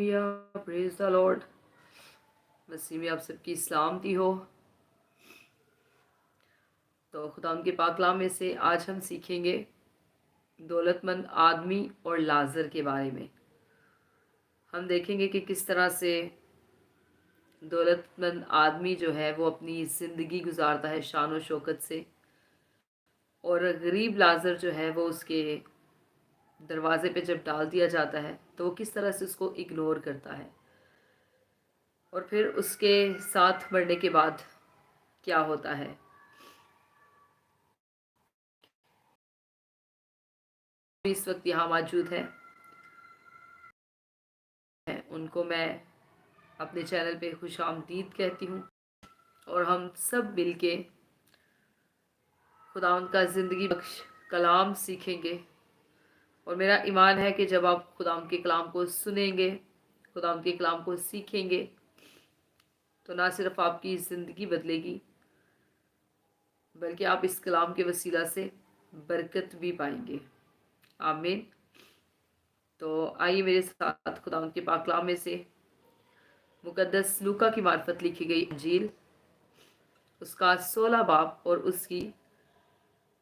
या praise the Lord. मसीह में आप सबकी सलामती हो। तो खुदा के पाक कलाम में से आज हम सीखेंगे दौलतमंद आदमी और लाजर के बारे में। हम देखेंगे कि किस तरह से दौलतमंद आदमी जो है वो अपनी ज़िंदगी गुजारता है शान और शौकत से, और गरीब लाजर जो है वो उसके दरवाजे पे जब डाल दिया जाता है तो वो किस तरह से उसको इग्नोर करता है, और फिर उसके साथ मरने के बाद क्या होता है। इस वक्त यहाँ मौजूद है, उनको मैं अपने चैनल पे खुशामदीद कहती हूँ, और हम सब मिलके खुदा उनका ज़िंदगी बख्श कलाम सीखेंगे। और मेरा ईमान है कि जब आप खुदा के कलाम को सुनेंगे, खुदा के कलाम को सीखेंगे, तो ना सिर्फ आपकी ज़िंदगी बदलेगी बल्कि आप इस कलाम के वसीला से बरकत भी पाएंगे। आमीन। तो आइए मेरे साथ खुदा के पाक कलाम में से मुकद्दस लूका की मार्फत लिखी गई इंजील, उसका 16 बाब और उसकी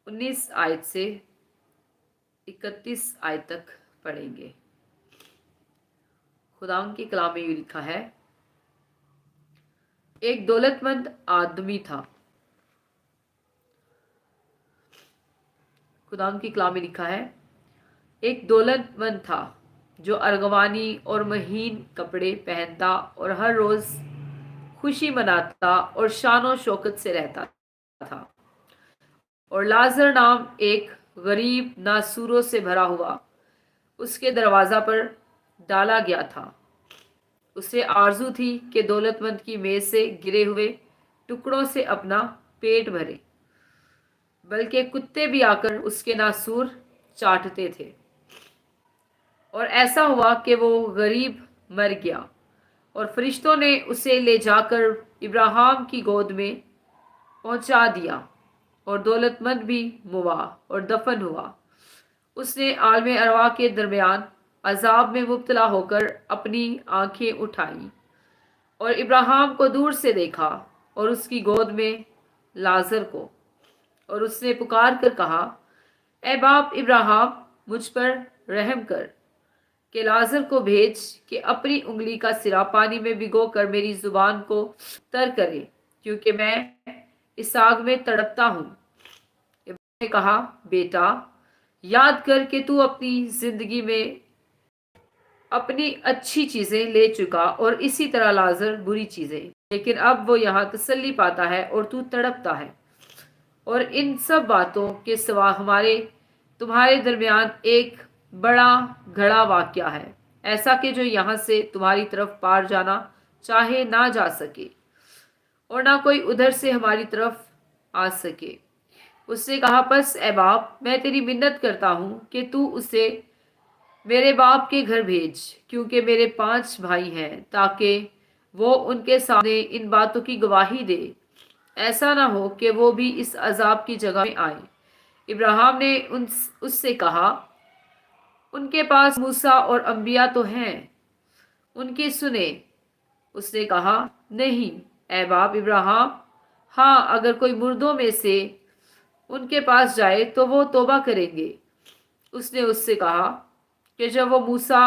19 आयत से 31 आयत तक पढ़ेंगे। खुदा की कलाम में लिखा है, एक दौलतमंद आदमी था। खुदा की कलाम में लिखा है, एक दौलतमंद था जो अर्गवानी और महीन कपड़े पहनता और हर रोज खुशी मनाता और शान शौकत से रहता था। और लाजर नाम एक गरीब नासूरों से भरा हुआ उसके दरवाजा पर डाला गया था। उसे आरजू थी कि दौलतमंद की मेज से गिरे हुए टुकड़ों से अपना पेट भरे, बल्कि कुत्ते भी आकर उसके नासूर चाटते थे। और ऐसा हुआ कि वो गरीब मर गया, और फरिश्तों ने उसे ले जाकर इब्राहिम की गोद में पहुंचा दिया, और दौलतमंद भी मुआ और दफन हुआ। उसने आलम अरवा के दरमियान अजाब में मुब्तला होकर अपनी आंखें उठाई और इब्राहिम को दूर से देखा और उसकी गोद में लाजर को, और उसने पुकार कर कहा, ए बाप इब्राहिम, मुझ पर रहम कर कि लाजर को भेज कि अपनी उंगली का सिरा पानी में भिगो कर मेरी जुबान को तर करे, क्योंकि मैं इस आग में तड़पता हूँ। इब्राहिम ने कहा, बेटा, याद कर कि तू अपनी जिंदगी में अपनी अच्छी चीजें ले चुका और इसी तरह लाजर बुरी चीजें, लेकिन अब वो यहाँ तसल्ली पाता है और तू तड़पता है। और इन सब बातों के सिवा हमारे तुम्हारे दरमियान एक बड़ा घड़ा वाक़या है, ऐसा कि जो यहाँ से तुम्हारी तरफ पार जाना चाहे ना जा सके, और ना कोई उधर से हमारी तरफ आ सके। उसने कहा, बस ए बाप, मैं तेरी मिन्नत करता हूँ कि तू उसे मेरे बाप के घर भेज, क्योंकि मेरे 5 भाई हैं, ताकि वो उनके सामने इन बातों की गवाही दे। ऐसा ना हो कि वो भी इस अजाब की जगह में आए। इब्राहिम ने उससे कहा, उनके पास मूसा और अंबिया तो हैं, उनकी सुने। उसने कहा, नहीं ए बाप इब्राहिम, हाँ, अगर कोई मुर्दों में से उनके पास जाए तो वो तौबा करेंगे। उसने उससे कहा कि जब वो मूसा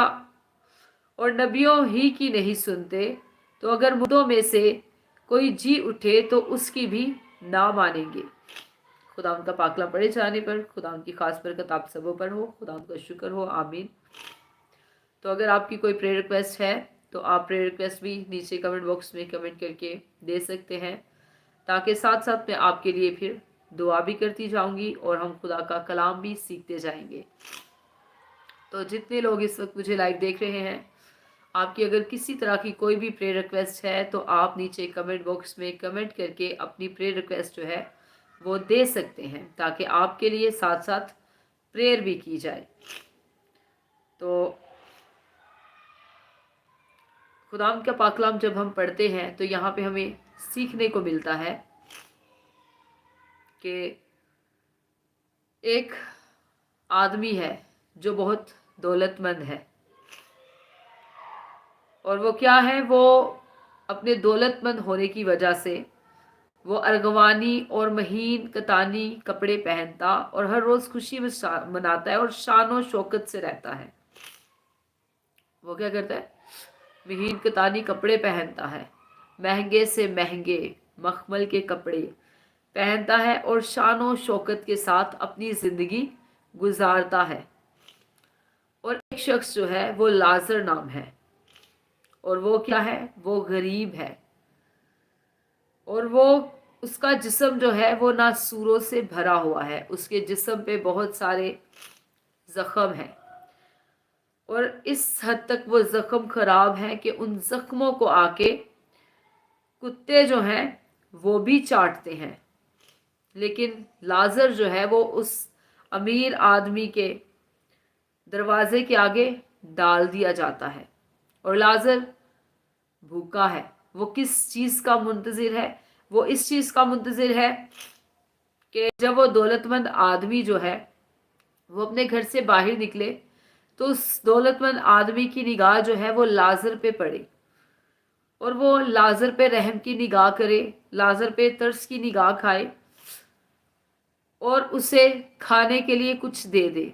और नबियों ही की नहीं सुनते, तो अगर मुर्दों में से कोई जी उठे तो उसकी भी ना मानेंगे। खुदा उनका पाकला पढ़े जाने पर खुदा उनकी खास बरकत आप सबों पर हो। खुदा उनका शुक्र हो। आमीन। तो अगर आपकी कोई प्रेयर रिक्वेस्ट है तो आप प्रेयर रिक्वेस्ट भी नीचे कमेंट बॉक्स में कमेंट करके दे सकते हैं, ताकि साथ साथ मैं आपके लिए फिर दुआ भी करती जाऊंगी और हम खुदा का कलाम भी सीखते जाएंगे। तो जितने लोग इस वक्त मुझे लाइव देख रहे हैं, आपकी अगर किसी तरह की कोई भी प्रेयर रिक्वेस्ट है तो आप नीचे कमेंट बॉक्स में कमेंट करके अपनी प्रेयर रिक्वेस्ट जो है वो दे सकते हैं, ताकि आपके लिए साथ साथ प्रेयर भी की जाए। तो खुदा का पाकलाम जब हम पढ़ते हैं तो यहाँ पे हमें सीखने को मिलता है कि एक आदमी है जो बहुत दौलतमंद है, اور وہ کیا ہے، وہ اپنے دولت مند ہونے کی وجہ سے وہ ارغوانی اور مہین کتانی کپڑے پہنتا اور ہر روز خوشی مناتا ہے اور شان و شوکت سے رہتا ہے۔ وہ کیا کرتا ہے؟ مہین کتانی کپڑے پہنتا ہے، مہنگے سے مہنگے مخمل کے کپڑے پہنتا ہے اور شان و شوکت کے ساتھ اپنی زندگی گزارتا ہے۔ اور ایک شخص جو ہے وہ لازر نام ہے، اور وہ کیا ہے؟ وہ غریب ہے، اور وہ اس کا جسم جو ہے وہ ناسوروں سے بھرا ہوا ہے، اس کے جسم پہ بہت سارے زخم ہیں، اور اس حد تک وہ زخم خراب ہیں کہ ان زخموں کو آ کے کتے جو ہیں وہ بھی چاٹتے ہیں۔ لیکن لازر جو ہے وہ اس امیر آدمی کے دروازے کے آگے ڈال دیا جاتا ہے، اور لازر بھوکا ہے۔ وہ کس چیز کا منتظر ہے؟ وہ اس چیز کا منتظر ہے کہ جب وہ دولت مند آدمی جو ہے وہ اپنے گھر سے باہر نکلے تو اس دولت مند آدمی کی نگاہ جو ہے وہ لازر پہ پڑے، اور وہ لازر پہ رحم کی نگاہ کرے، لازر پہ ترس کی نگاہ کھائے اور اسے کھانے کے لیے کچھ دے دے۔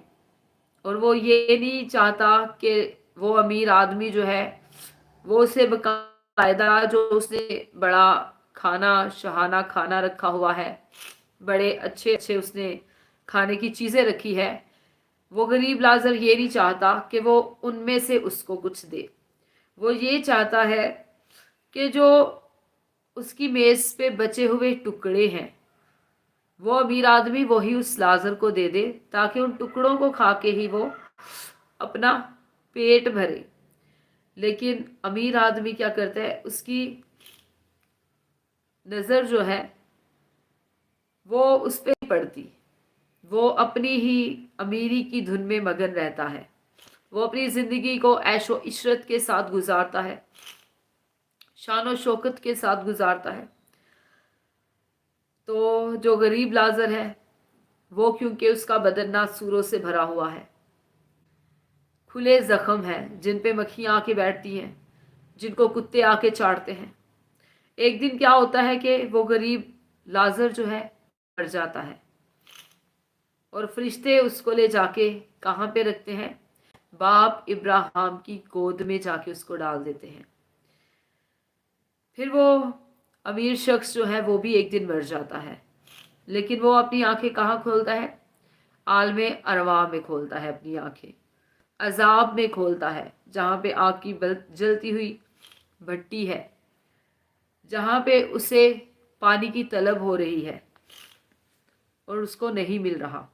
اور وہ یہ نہیں چاہتا کہ وہ امیر آدمی جو ہے وہ اسے باقاعدہ، جو اس نے بڑا کھانا شہانہ کھانا رکھا ہوا ہے، بڑے اچھے اچھے اس نے کھانے کی چیزیں رکھی ہے، وہ غریب لازر یہ نہیں چاہتا کہ وہ ان میں سے اس کو کچھ دے۔ وہ یہ چاہتا ہے کہ جو اس کی میز پہ بچے ہوئے ٹکڑے ہیں وہ امیر آدمی وہی اس لازر کو دے دے، تاکہ ان ٹکڑوں کو کھا کے ہی وہ اپنا پیٹ بھرے۔ لیکن امیر آدمی کیا کرتا ہے؟ اس کی نظر جو ہے وہ اس پہ نہیں پڑتی، وہ اپنی ہی امیری کی دھن میں مگن رہتا ہے، وہ اپنی زندگی کو عیش و عشرت کے ساتھ گزارتا ہے، شان و شوکت کے ساتھ گزارتا ہے۔ تو جو غریب لازر ہے وہ کیونکہ اس کا بدن ناسوروں سے بھرا ہوا ہے، کھلے زخم ہیں جن پہ مکھیاں آ کے بیٹھتی ہیں، جن کو کتے آ کے چاٹتے ہیں، ایک دن کیا ہوتا ہے کہ وہ غریب لازر جو ہے مر جاتا ہے، اور فرشتے اس کو لے جا کے کہاں پہ رکھتے ہیں؟ باپ ابراہیم کی گود میں جا کے اس کو ڈال دیتے ہیں۔ پھر وہ امیر شخص جو ہے وہ بھی ایک دن مر جاتا ہے، لیکن وہ اپنی آنکھیں کہاں کھولتا ہے؟ عالم ارواح میں کھولتا ہے اپنی آنکھیں، عذاب میں کھولتا ہے، جہاں پہ آگ کی جلتی ہوئی بھٹی ہے، جہاں پہ اسے پانی کی طلب ہو رہی ہے اور اس کو نہیں مل رہا۔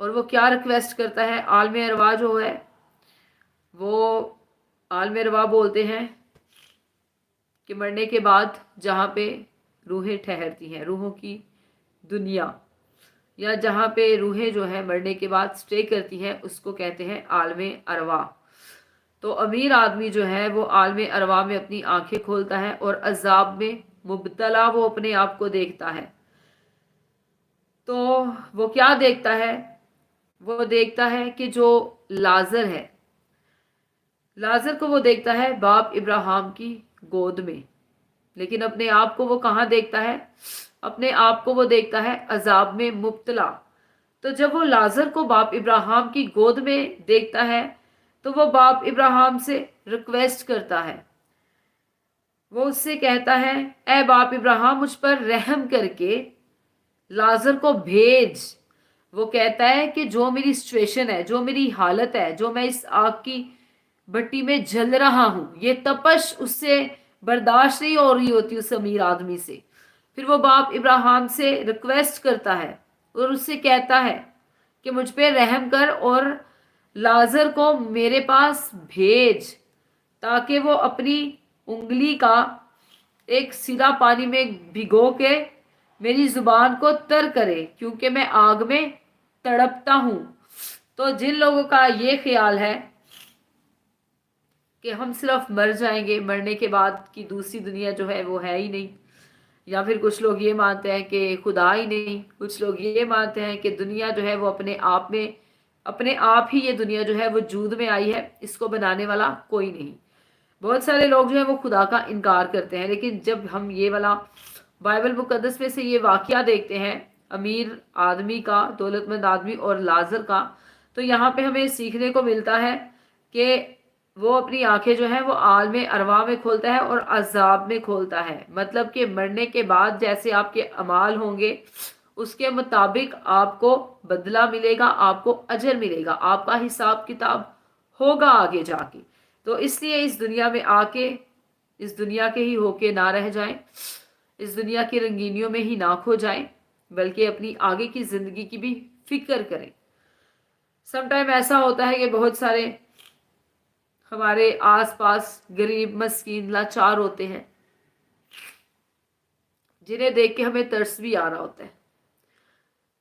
اور وہ کیا ریکویسٹ کرتا ہے؟ عالم ارواح جو ہے وہ عالم ارواح بولتے ہیں کہ مرنے کے بعد جہاں پہ روحیں ٹھہرتی ہیں، روحوں کی دنیا، یا جہاں پہ روحیں جو ہیں مرنے کے بعد سٹے کرتی ہیں، اس کو کہتے ہیں عالم ارواح۔ تو امیر آدمی جو ہے وہ عالم ارواح میں اپنی آنکھیں کھولتا ہے اور عذاب میں مبتلا وہ اپنے آپ کو دیکھتا ہے۔ تو وہ کیا دیکھتا ہے؟ وہ دیکھتا ہے کہ جو لازر ہے، لازر کو وہ دیکھتا ہے باپ ابراہیم کی گود میں، لیکن اپنے آپ کو وہ کہاں دیکھتا ہے؟ اپنے آپ کو وہ دیکھتا ہے عذاب میں مبتلا۔ تو جب وہ لازر کو باپ ابراہیم کی گود میں دیکھتا ہے تو وہ باپ ابراہیم سے ریکویسٹ کرتا ہے، وہ اس سے کہتا ہے اے باپ ابراہیم مجھ پر رحم کر کے لازر کو بھیج۔ وہ کہتا ہے کہ جو میری سچویشن ہے، جو میری حالت ہے، جو میں اس آگ کی بھٹی میں جل رہا ہوں، یہ تپش اس سے برداشت نہیں ہو رہی ہوتی اس امیر آدمی سے۔ پھر وہ باپ ابراہیم سے ریکویسٹ کرتا ہے اور اس سے کہتا ہے کہ مجھ پہ رحم کر اور لازر کو میرے پاس بھیج، تاکہ وہ اپنی انگلی کا ایک سرا پانی میں بھگو کے میری زبان کو تر کرے، کیونکہ میں آگ میں تڑپتا ہوں۔ تو جن لوگوں کا یہ خیال ہے کہ ہم صرف مر جائیں گے، مرنے کے بعد کی دوسری دنیا جو ہے وہ ہے ہی نہیں، یا پھر کچھ لوگ یہ مانتے ہیں کہ خدا ہی نہیں، کچھ لوگ یہ مانتے ہیں کہ دنیا جو ہے وہ اپنے آپ میں अपने आप ही ये दुनिया जो है वजूद में आई है, इसको बनाने वाला कोई नहीं। बहुत सारे लोग जो है वो खुदा का इनकार करते हैं, लेकिन जब हम ये वाला बाइबल मुकद्दस में से ये वाकया देखते हैं अमीर आदमी का, दौलतमंद आदमी और लाजर का, तो यहाँ पे हमें सीखने को मिलता है कि वो अपनी आंखें जो है वो आलम अरवा में खोलता है और अजाब में खोलता है। मतलब कि मरने के बाद जैसे आपके अमाल होंगे उसके मुताबिक आपको बदला मिलेगा, आपको अजर मिलेगा, आपका हिसाब किताब होगा आगे जाके। तो इसलिए इस दुनिया में आके इस दुनिया के ही होके ना रह जाएं, इस दुनिया की रंगीनियों में ही ना खो जाएं, बल्कि अपनी आगे की जिंदगी की भी फिक्र करें। समटाइम ऐसा होता है कि बहुत सारे हमारे आसपास गरीब मस्कीन लाचार होते हैं, जिन्हें देख के हमें तरस भी आ रहा होता है,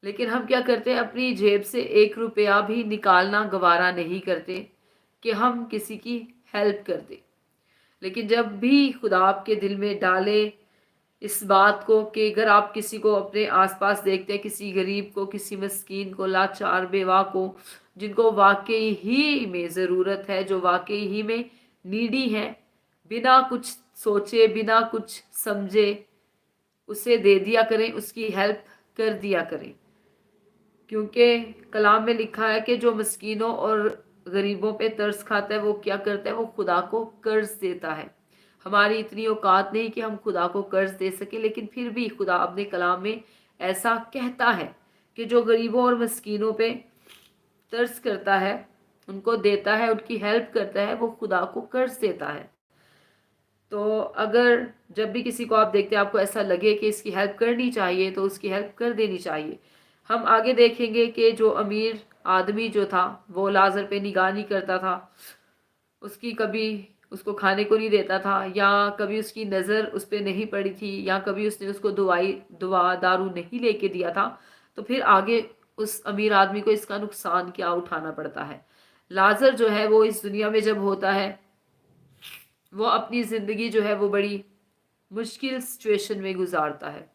लेकिन हम क्या करते हैं, अपनी जेब से 1 रुपया भी निकालना गवारा नहीं करते कि हम किसी की हेल्प कर दें। लेकिन जब भी खुदा आपके दिल में डाले इस बात को कि अगर आप किसी को अपने आसपास देखते हैं, किसी गरीब को, किसी मस्कीन को, लाचार बेवा को, जिनको वाकई ही में ज़रूरत है, जो वाकई ही में नीडी है, बिना कुछ सोचे बिना कुछ समझे उसे दे दिया करें, उसकी हेल्प कर दिया करें। क्योंकि कलाम में लिखा है कि जो मस्कीनों और गरीबों पे तरस खाता है वो क्या करता है, वो खुदा को कर्ज देता है। हमारी इतनी औकात नहीं कि हम खुदा को कर्ज दे सके, लेकिन फिर भी खुदा अपने कलाम में ऐसा कहता है कि जो गरीबों और मस्कीनों पे तरस करता है, उनको देता है, उनकी हेल्प करता है, वो खुदा को कर्ज देता है। तो अगर जब भी किसी को आप देखते हैं, आपको ऐसा लगे कि इसकी हेल्प करनी चाहिए, तो उसकी हेल्प कर देनी चाहिए। हम आगे देखेंगे कि जो अमीर आदमी जो था वो लाजर पे निगाह नहीं करता था, उसकी कभी उसको खाने को नहीं देता था, या कभी उसकी नज़र उस पर नहीं पड़ी थी, या कभी उसने उसको दुआ दारू नहीं लेके दिया था। तो फिर आगे उस अमीर आदमी को इसका नुकसान क्या उठाना पड़ता है। लाजर जो है वो इस दुनिया में जब होता है, वो अपनी ज़िंदगी जो है वो बड़ी मुश्किल सिचुएशन में गुजारता है,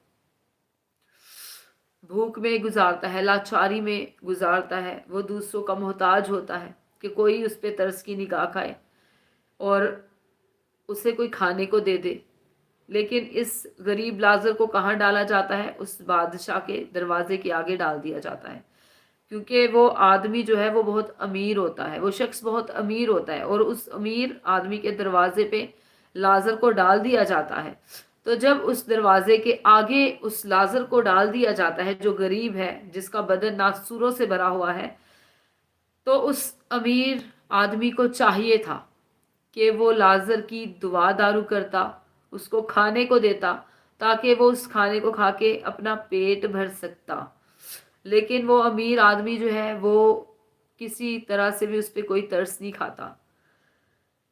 भूख में गुजारता है, लाचारी में गुजारता है। वो दूसरों का मोहताज होता है कि कोई उस पर तरस की निगाह खाए और उसे कोई खाने को दे दे। लेकिन इस गरीब लाजर को कहाँ डाला जाता है, उस बादशाह के दरवाजे के आगे डाल दिया जाता है, क्योंकि वो आदमी जो है वो बहुत अमीर होता है, वो शख्स बहुत अमीर होता है, और उस अमीर आदमी के दरवाजे पे लाजर को डाल दिया जाता है। तो जब उस दरवाजे के आगे उस लाजर को डाल दिया जाता है जो गरीब है, जिसका बदन नासूरों से भरा हुआ है, तो उस अमीर आदमी को चाहिए था कि वो लाजर की दुआ दारू करता, उसको खाने को देता, ताकि वो उस खाने को खा के अपना पेट भर सकता। लेकिन वो अमीर आदमी जो है वो किसी तरह से भी उस पर कोई तरस नहीं खाता।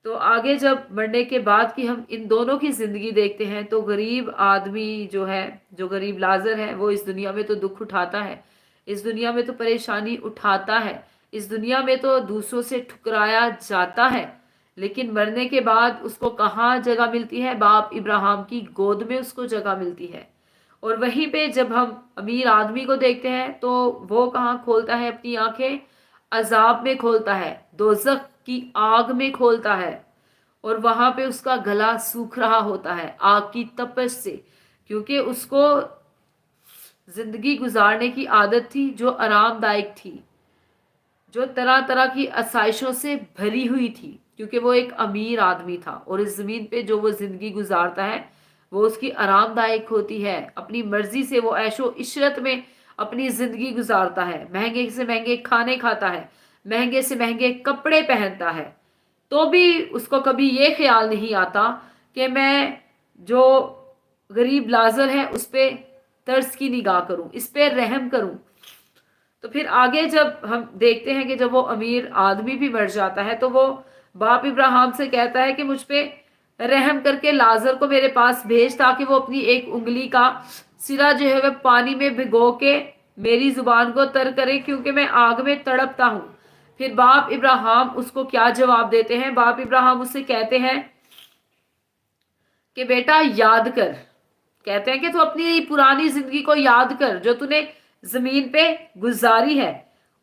तो आगे जब मरने के बाद की हम इन दोनों की ज़िंदगी देखते हैं, तो गरीब आदमी जो है, जो गरीब लाजर है, वो इस दुनिया में तो दुख उठाता है, इस दुनिया में तो परेशानी उठाता है, इस दुनिया में तो दूसरों से ठुकराया जाता है, लेकिन मरने के बाद उसको कहाँ जगह मिलती है, बाप इब्राहिम की गोद में उसको जगह मिलती है। और वहीं पे जब हम अमीर आदमी को देखते हैं, तो वो कहाँ खोलता है अपनी आंखें, अजाब में खोलता है, दोजख की आग में खोलता है, और वहां पे उसका गला सूख रहा होता है आग की तपश से, क्योंकि उसको जिंदगी गुजारने की आदत थी जो आरामदायक थी, जो तरह तरह की आसाइशों से भरी हुई थी, क्योंकि वो एक अमीर आदमी था, और इस जमीन पे जो वो जिंदगी गुजारता है वो उसकी आरामदायक होती है। अपनी मर्जी से वो ऐशो इशरत में अपनी जिंदगी गुजारता है, महंगे से महंगे खाने खाता है, महंगे से महंगे कपड़े पहनता है, तो भी उसको कभी ये ख्याल नहीं आता कि मैं जो गरीब लाजर है उस पे तरस की निगाह करूं, इस पे रहम करूं। तो फिर आगे जब हम देखते हैं कि जब वो अमीर आदमी भी मर जाता है, तो वो बाप इब्राहिम से कहता है कि मुझ पे रहम करके लाजर को मेरे पास भेज, ताकि वो अपनी एक उंगली का सिरा जो है वह पानी में भिगो के मेरी जुबान को तर करे, क्योंकि मैं आग में तड़पता हूँ। फिर बाप इब्राहिम उसको क्या जवाब देते हैं, बाप इब्राहिम उससे कहते हैं कि बेटा याद कर, कहते हैं कि तू अपनी पुरानी जिंदगी को याद कर जो तूने जमीन पे गुजारी है,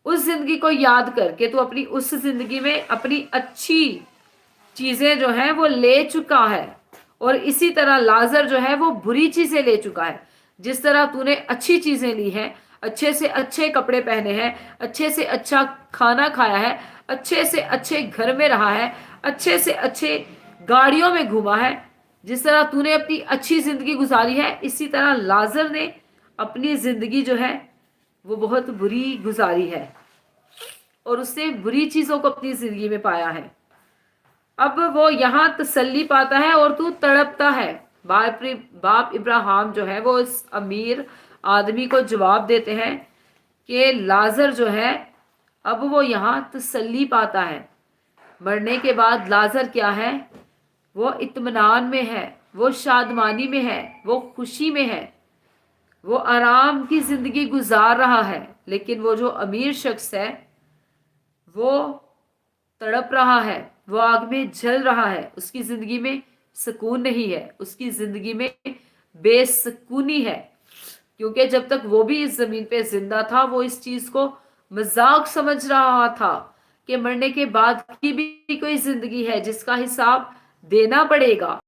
उस जिंदगी को याद करके तू अपनी उस जिंदगी में अपनी अच्छी चीजें जो है वो ले चुका है, और इसी तरह लाजर जो है वो बुरी चीजें ले चुका है। जिस तरह तूने अच्छी चीजें ली हैं, अच्छे से अच्छे कपड़े पहने हैं, अच्छे से अच्छा खाना खाया है, अच्छे से अच्छे घर में रहा है, अच्छे से अच्छे गाड़ियों में घूमा है, जिस तरह तूने अपनी अच्छी जिंदगी गुजारी है, इसी तरह लाजर ने अपनी जिंदगी जो है वो बहुत बुरी गुजारी है, और उसने बुरी चीजों को अपनी जिंदगी में पाया है। अब वो यहाँ तसल्ली पाता है और तू तड़पता है। बाप इब्राहिम जो है वो इस अमीर आदमी को जवाब देते हैं कि लाजर जो है अब वो यहाँ तसल्ली पाता है। मरने के बाद लाजर क्या है, वो इत्मीनान में है, वो शादमानी में है, वो खुशी में है, वो आराम की जिंदगी गुजार रहा है। लेकिन वो जो अमीर शख्स है वो तड़प रहा है, वो आग में जल रहा है, उसकी जिंदगी में सुकून नहीं है, उसकी जिंदगी में बेसुकूनी है। क्योंकि जब तक वो भी इस जमीन पे जिंदा था वो इस चीज को मजाक समझ रहा था कि मरने के बाद की भी कोई जिंदगी है जिसका हिसाब देना पड़ेगा।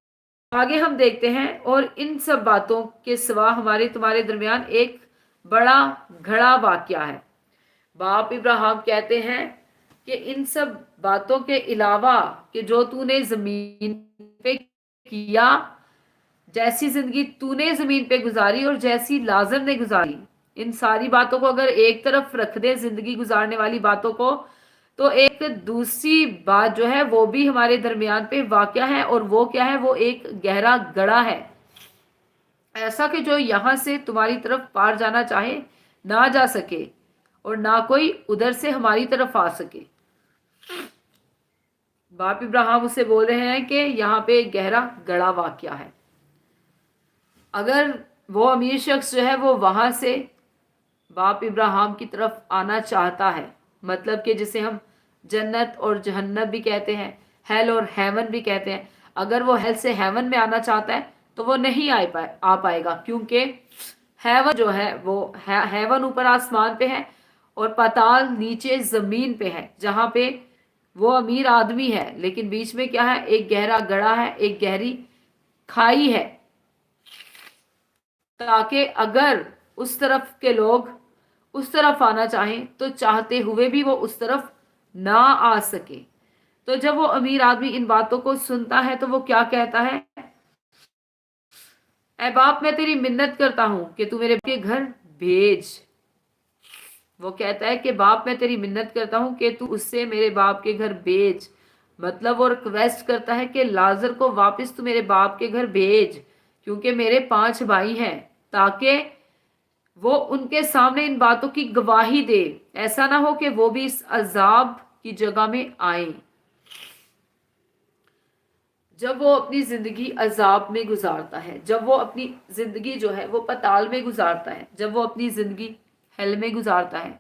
आगे हम देखते हैं, और इन सब बातों के सिवा हमारे तुम्हारे दरमियान एक बड़ा घड़ा वाकया है। बाप इब्राहिम कहते हैं कि इन सब बातों के अलावा कि जो तूने जमीन पे किया, जैसी जिंदगी तूने जमीन पे गुजारी और जैसी लाजर ने गुजारी, इन सारी बातों को अगर एक तरफ रख दे, जिंदगी गुजारने वाली बातों को, तो एक दूसरी बात जो है वो भी हमारे दरमियान पे वाकया है। और वो क्या है, वो एक गहरा गड़ा है, ऐसा कि जो यहां से तुम्हारी तरफ पार जाना चाहे ना जा सके, और ना कोई उधर से हमारी तरफ आ सके। बाप इब्राहिम उसे बोल रहे हैं कि यहाँ पे एक गहरा गड़ा वाकया है। अगर वो अमीर शख्स जो है वो वहां से बाप इब्राहिम की तरफ आना चाहता है, मतलब कि जिसे हम जन्नत और जहन्नम भी कहते हैं, हेल और हेवन भी कहते हैं, अगर वो हेल से हेवन में आना चाहता है तो वो नहीं आ पाएगा, क्योंकि हेवन जो है वो हेवन ऊपर आसमान पे है और पाताल नीचे जमीन पे है, जहाँ पे वो अमीर आदमी है, लेकिन बीच में क्या है, एक गहरा गड़ा है, एक गहरी खाई है, ताकि अगर उस तरफ के लोग उस तरफ आना चाहें तो चाहते हुए भी वो उस तरफ ना आ सके। तो जब वो अमीर आदमी इन बातों को सुनता है तो वो क्या कहता है, ऐ बाप मैं तेरी मिन्नत करता हूं कि तू मेरे के घर भेज। वो कहता है कि बाप मैं तेरी मिन्नत करता हूं कि तू उससे मेरे बाप के घर भेज। मतलब वो रिक्वेस्ट करता है कि लाजर को वापस तू मेरे बाप के घर भेज, क्योंकि मेरे 5 भाई हैं, ताकि वो उनके सामने इन बातों की गवाही दे। ऐसा ना हो कि वो भी इस अजाब की जगह में आए। जब वो अपनी जिंदगी अजाब में गुजारता है, जब वो अपनी जिंदगी जो है वो पताल में गुजारता है, जब वो अपनी जिंदगी हेल में गुजारता है,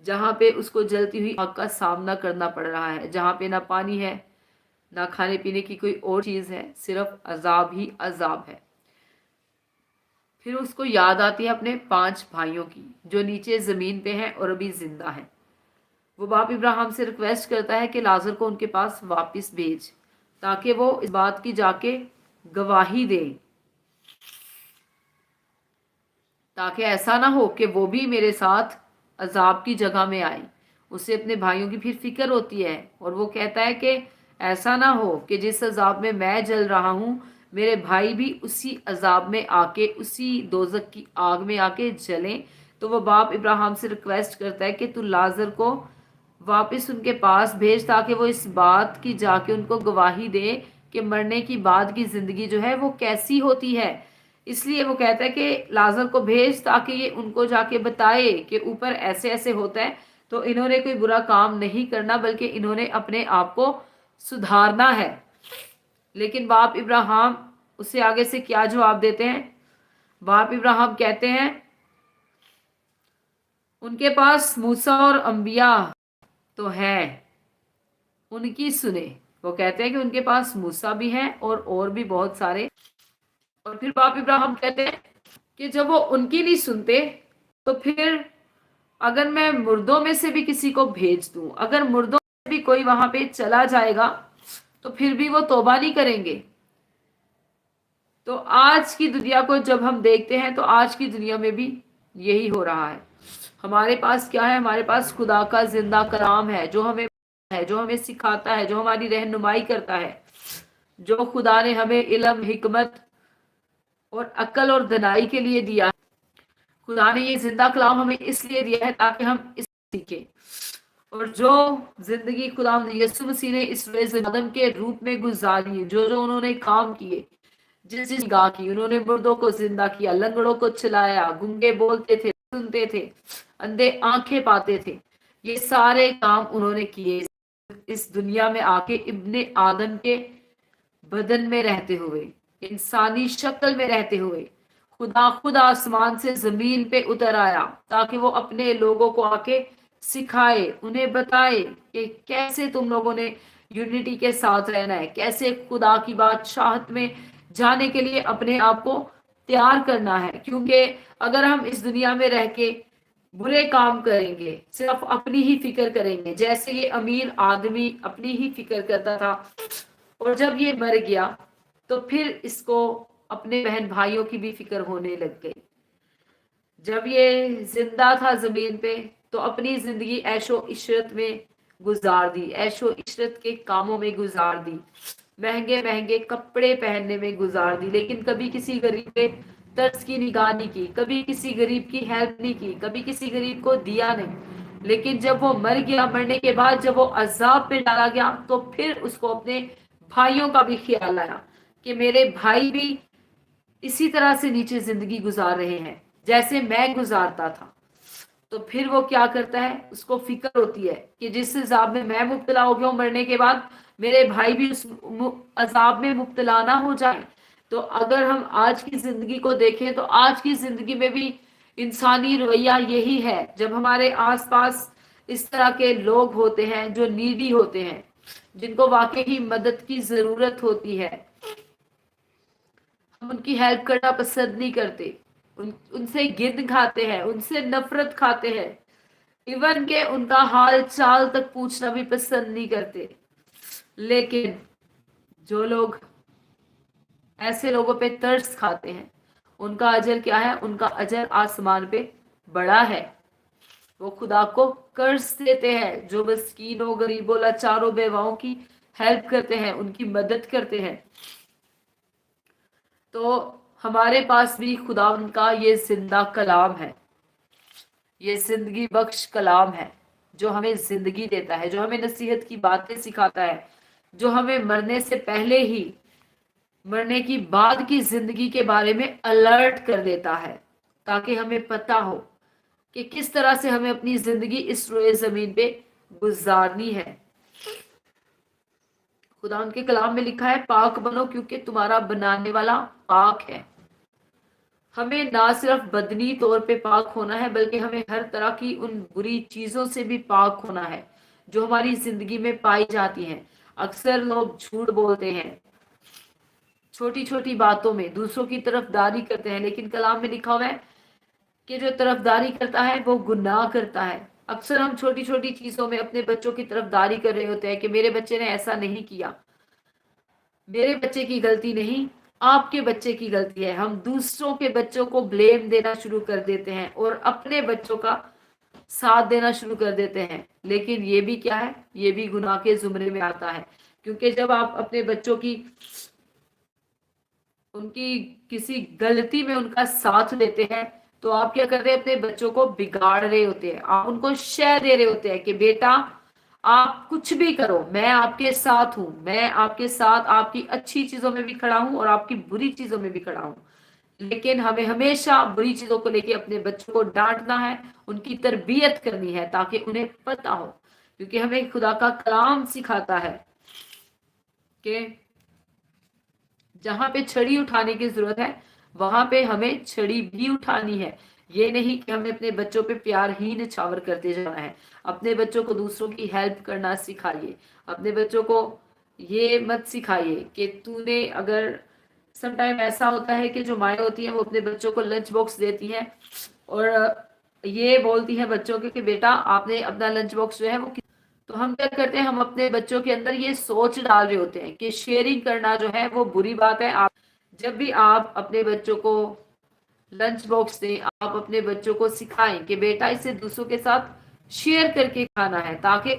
जहाँ पे उसको जलती हुई आग का सामना करना पड़ रहा है, जहाँ पे ना पानी है, ना खाने पीने की कोई और चीज है, सिर्फ अजाब ही अजाब है। फिर उसको याद आती है अपने 5 भाइयों की जो नीचे जमीन पे हैं और अभी जिंदा हैं। वो बाप इब्राहिम से रिक्वेस्ट करता है कि लाजर को उनके पास वापस भेज, ताकि वो इस बात की जाके गवाही दे, ताकि ऐसा ना हो कि वो भी मेरे साथ अजाब की जगह में आए। उसे अपने भाइयों की फिर फिक्र होती है, और वो कहता है कि ऐसा ना हो कि जिस अजाब में मैं जल रहा हूँ मेरे भाई भी उसी अजाब में आके, उसी दोजक की आग में आके जलें। तो वो बाप इब्राहिम से रिक्वेस्ट करता है कि तू लाजर को वापस उनके पास भेज, ताकि वो इस बात की जाके उनको गवाही दे कि मरने की बाद की ज़िंदगी जो है वो कैसी होती है। इसलिए वो कहता है कि लाजर को भेज ताकि ये उनको जाके बताए कि ऊपर ऐसे ऐसे होता है। तो इन्होंने कोई बुरा काम नहीं करना, बल्कि इन्होंने अपने आप को सुधारना है। लेकिन बाप इब्राहिम उसे आगे से क्या जवाब देते हैं। बाप इब्राहिम कहते हैं उनके पास मूसा और अंबिया तो है, उनकी सुने। वो कहते हैं कि उनके पास मूसा भी है और भी बहुत सारे। और फिर बाप इब्राहिम कहते हैं कि जब वो उनकी नहीं सुनते तो फिर अगर मैं मुर्दों में से भी किसी को भेज दूं, अगर मुर्दों में भी कोई वहां पे चला जाएगा तो फिर भी वो तौबा नहीं करेंगे। तो आज की दुनिया को जब हम देखते हैं तो आज की दुनिया में भी यही हो रहा है। हमारे पास क्या है? हमारे पास खुदा का जिंदा कलाम है, जो हमें सिखाता है, जो हमारी रहनुमाई करता है, जो खुदा ने हमें इल्म, हिकमत और अक्ल और दनाई के लिए दिया। खुदा ने ये जिंदा कलाम हमें इसलिए दिया है ताकि हम इस सीखें। और जो जिंदगी खुदा यीशु मसीह ने इस आदम के रूप में गुजारी, जो जो उन्होंने काम किए, जिस जिस निगाह की, उन्होंने मुर्दों को जिंदा किया, लंगड़ों को चलाया, गूंगे बोलते थे, सुनते थे, अंधे आंखें पाते थे, ये सारे काम उन्होंने किए इस दुनिया में आके इब्ने आदम के बदन में रहते हुए, इंसानी शक्ल में रहते हुए। खुदा खुद आसमान से जमीन पे उतर आया ताकि वो अपने लोगों को आके सिखाए, उन्हें बताए कि कैसे तुम लोगों ने यूनिटी के साथ रहना है, कैसे खुदा की बादशाहत में जाने के लिए अपने आप को तैयार करना है। क्योंकि अगर हम इस दुनिया में रह के बुरे काम करेंगे, सिर्फ अपनी ही फिक्र करेंगे, जैसे ये अमीर आदमी अपनी ही फिक्र करता था, और जब ये मर गया तो फिर इसको अपने बहन भाइयों की भी फिक्र होने लग गई। जब ये जिंदा था जमीन पे तो अपनी जिंदगी ऐशो इशरत में गुजार दी, ऐशो इशरत के कामों में गुजार दी, महंगे महंगे कपड़े पहनने में गुजार दी, लेकिन कभी किसी गरीब पे तरस की निगाह नहीं की, कभी किसी गरीब की हेल्प नहीं की, कभी किसी गरीब को दिया नहीं। लेकिन जब वो मर गया, मरने के बाद जब वो अजाब पे डाला गया, तो फिर उसको अपने भाइयों का भी ख्याल आया कि मेरे भाई भी इसी तरह से नीचे जिंदगी गुजार रहे हैं जैसे मैं गुजारता था। तो फिर वो क्या करता है? उसको फिक्र होती है कि जिस अजाब में मैं मुब्तला हो गया हूं मरने के बाद, मेरे भाई भी उस अजाब में मुब्तला ना हो जाए। तो अगर हम आज की जिंदगी को देखें तो आज की जिंदगी में भी इंसानी रवैया यही है। जब हमारे आसपास इस तरह के लोग होते हैं जो नीडी होते हैं, जिनको वाकई ही मदद की जरूरत होती है, हम उनकी हेल्प करना पसंद नहीं करते, उनसे गिद खाते हैं, उनसे नफरत खाते हैं, इवन के उनका हाल चाल तक पूछना भी पसंद नहीं करते। लेकिन जो लोग ऐसे लोगों पे तरस खाते हैं, उनका अजर क्या है? उनका अजर आसमान पे बड़ा है। वो खुदा को कर्ज देते हैं, जो मस्कीनों, गरीबों, लाचारों, बेवाओं की हेल्प करते हैं, उनकी मदद करते हैं। तो हमारे पास भी खुदा उनका ये जिंदा कलाम है, ये जिंदगी बख्श कलाम है, जो हमें जिंदगी देता है, जो हमें नसीहत की बातें सिखाता है, जो हमें मरने से पहले ही, मरने की बाद की जिंदगी के बारे में अलर्ट कर देता है, ताकि हमें पता हो कि किस तरह से हमें अपनी जिंदगी इस रोए जमीन पे गुजारनी है। खुदा उनके कलाम में लिखा है, पाक बनो क्योंकि तुम्हारा बनाने वाला पाक है। हमें ना सिर्फ बदनी तौर पे पाक होना है, बल्कि हमें हर तरह की उन बुरी चीजों से भी पाक होना है जो हमारी जिंदगी में पाई जाती हैं। अक्सर लोग झूठ बोलते हैं, छोटी छोटी बातों में दूसरों की तरफदारी करते हैं, लेकिन कलाम में लिखा हुआ है कि जो तरफदारी करता है वो गुनाह करता है। अक्सर हम छोटी छोटी चीजों में अपने बच्चों की तरफदारी कर रहे होते हैं कि मेरे बच्चे ने ऐसा नहीं किया, मेरे बच्चे की गलती नहीं, आपके बच्चे की गलती है। हम दूसरों के बच्चों को ब्लेम देना शुरू कर देते हैं और अपने बच्चों का साथ देना शुरू कर देते हैं। लेकिन ये भी क्या है? ये भी गुनाह के जुमरे में आता है, क्योंकि जब आप अपने बच्चों की, उनकी किसी गलती में उनका साथ देते हैं, तो आप क्या कर रहे हैं? अपने बच्चों को बिगाड़ रहे होते हैं। आप उनको शह दे रहे होते हैं कि बेटा आप कुछ भी करो, मैं आपके साथ हूं, मैं आपके साथ आपकी अच्छी चीजों में भी खड़ा हूं और आपकी बुरी चीजों में भी खड़ा हूं। लेकिन हमें हमेशा बुरी चीजों को लेके अपने बच्चों को डांटना है, उनकी तरबियत करनी है, ताकि उन्हें पता हो। क्योंकि हमें खुदा का कलाम सिखाता है कि जहां पे छड़ी उठाने की जरूरत है, वहां पे हमें छड़ी भी उठानी है। ये नहीं कि हमें अपने बच्चों पे प्यार ही निछावर करते जाना है। अपने बच्चों को दूसरों की हेल्प करना सिखाइए। अपने बच्चों को ये मत सिखाइए कि तूने, अगर सम टाइम ऐसा होता है कि जो माएँ होती हैं वो अपने बच्चों को लंच बॉक्स देती हैं और ये बोलती है बच्चों के कि बेटा आपने अपना लंच बॉक्स जो है वो तो हम क्या करते हैं, हम अपने बच्चों के अंदर ये सोच डाल रहे होते हैं कि शेयरिंग करना जो है वो बुरी बात है। आप जब भी आप अपने बच्चों को लंच बॉक्स दें, आप अपने बच्चों को सिखाएं कि बेटा इसे दूसरों के साथ शेयर करके खाना है, ताकि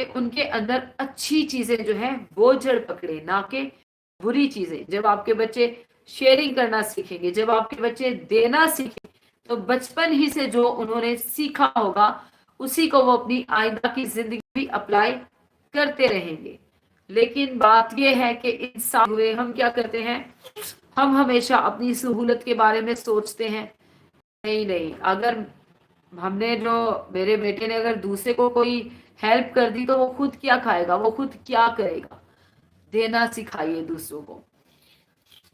उनके अंदर अच्छी चीजें जो है वो जड़ पकड़े, ना कि बुरी चीजें। जब आपके बच्चे शेयरिंग करना सीखेंगे, जब आपके बच्चे देना सीखेंगे, तो बचपन ही से जो उन्होंने सीखा होगा उसी को वो अपनी आइंदा की जिंदगी भी अप्लाई करते रहेंगे। लेकिन बात यह है कि इंसान हुए हम क्या करते हैं, हम हमेशा अपनी सहूलत के बारे में सोचते हैं। नहीं नहीं, अगर हमने जो मेरे बेटे ने अगर दूसरे को कोई हेल्प कर दी तो वो खुद क्या खाएगा, वो खुद क्या करेगा। देना सिखाइए दूसरों को,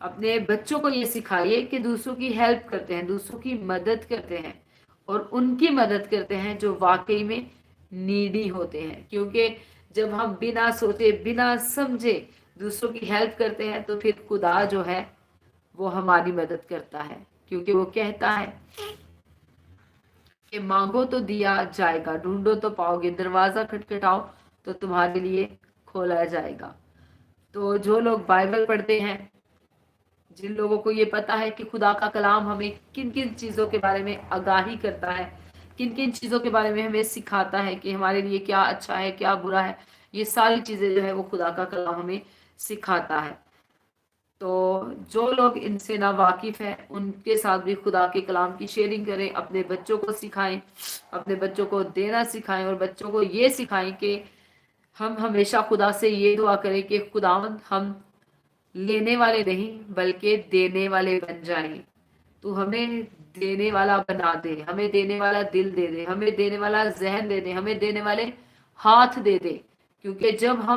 अपने बच्चों को ये सिखाइए कि दूसरों की हेल्प करते हैं, दूसरों की मदद करते हैं और उनकी मदद करते हैं जो वाकई में नीडी होते हैं। क्योंकि जब हम बिना सोचे बिना समझे दूसरों की हेल्प करते हैं तो फिर खुदा जो है वो हमारी मदद करता है, क्योंकि वो कहता है कि मांगो तो दिया जाएगा, ढूंढो तो पाओगे, दरवाजा खटखटाओ तो तुम्हारे लिए खोला जाएगा। तो जो लोग बाइबल पढ़ते हैं, जिन लोगों को ये पता है कि खुदा का कलाम हमें किन किन चीजों के बारे में आगाही करता है, किन किन चीजों के बारे में हमें सिखाता है कि हमारे लिए क्या अच्छा है क्या बुरा है, ये सारी चीजें जो है वो खुदा का कलाम हमें सिखाता है। तो जो लोग इनसे ना वाकिफ है उनके साथ भी खुदा के कलाम की शेयरिंग करें, अपने बच्चों को सिखाएं, अपने बच्चों को देना सिखाएं और बच्चों को ये सिखाएं कि हम हमेशा खुदा से ये दुआ करें कि खुदावंद हम लेने वाले नहीं बल्कि देने वाले बन जाएं। तू हमें देने वाला बना दे, हमें देने वाला दिल दे दे, हमें देने वाला जहन दे दे, हमें देने वाले हाथ दे दे। क्योंकि जब हम